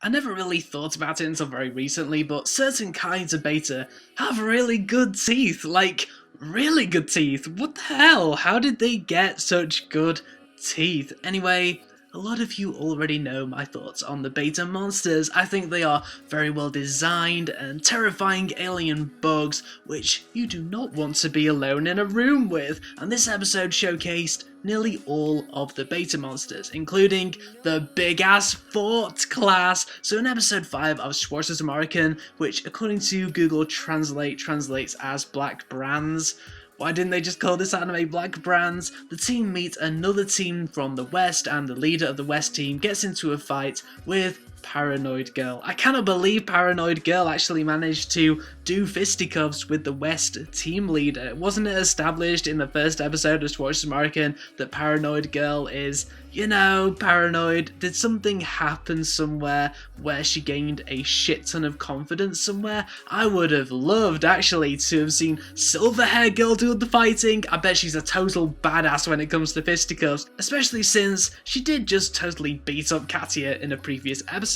I never really thought about it until very recently, but certain kinds of beta have really good teeth, like really good teeth. What the hell? How did they get such good teeth? Anyway, a lot of you already know my thoughts on the beta monsters. I think they are very well designed and terrifying alien bugs which you do not want to be alone in a room with, and this episode showcased nearly all of the beta monsters, including the big-ass fort class. So in episode 5 of Schwarzes Marken, which according to Google Translate translates as Black Brands, why didn't they just call this anime Black Brands? The team meets another team from the West, and the leader of the West team gets into a fight with Paranoid Girl. I cannot believe Paranoid Girl actually managed to do fisticuffs with the West team leader. Wasn't it established in the first episode of Schwarzes Marken that Paranoid Girl is, you know, paranoid? Did something happen somewhere where she gained a shit ton of confidence somewhere? I would have loved actually to have seen Silverhair Girl do the fighting. I bet she's a total badass when it comes to fisticuffs, especially since she did just totally beat up Katia in a previous episode.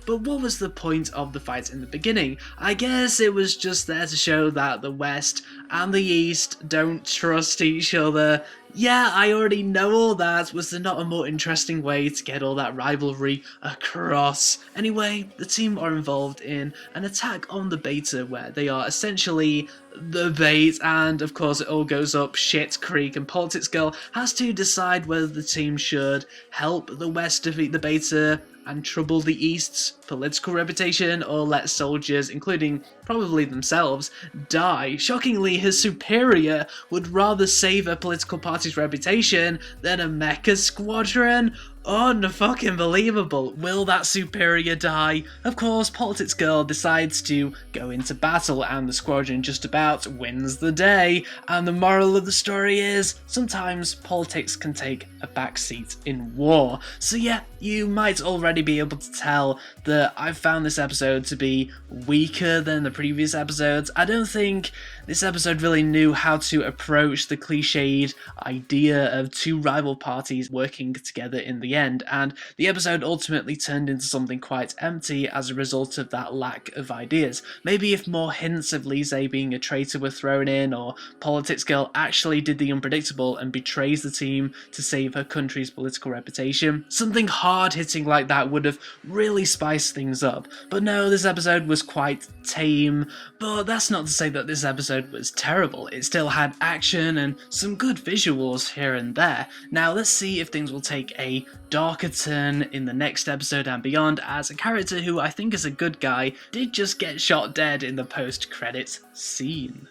But what was the point of the fight in the beginning? I guess it was just there to show that the West and the East don't trust each other. Yeah, I already know all that. Was there not a more interesting way to get all that rivalry across? Anyway, the team are involved in an attack on the beta where they are essentially the bait, and of course it all goes up shit creek, and Politics Girl has to decide whether the team should help the West defeat the beta and trouble the East's political reputation, or let soldiers, including probably themselves, die. Shockingly, his superior would rather save a political party's reputation than a mecha squadron. Unfucking believable. Will that superior die? Of course, Politics Girl decides to go into battle, and the squadron just about wins the day. And the moral of the story is, sometimes politics can take a backseat in war. So yeah, you might already be able to tell that I've found this episode to be weaker than the previous episodes. I don't think this episode really knew how to approach the cliched idea of two rival parties working together in the end, and the episode ultimately turned into something quite empty as a result of that lack of ideas. Maybe if more hints of Lise being a traitor were thrown in, or Politics Girl actually did the unpredictable and betrays the team to save her country's political reputation, something hard-hitting like that would have really spiced things up. But no, this episode was quite tame, but that's not to say that this episode was terrible. It still had action and some good visuals here and there. Now let's see if things will take a darker turn in the next episode and beyond, as a character who I think is a good guy did just get shot dead in the post-credits scene.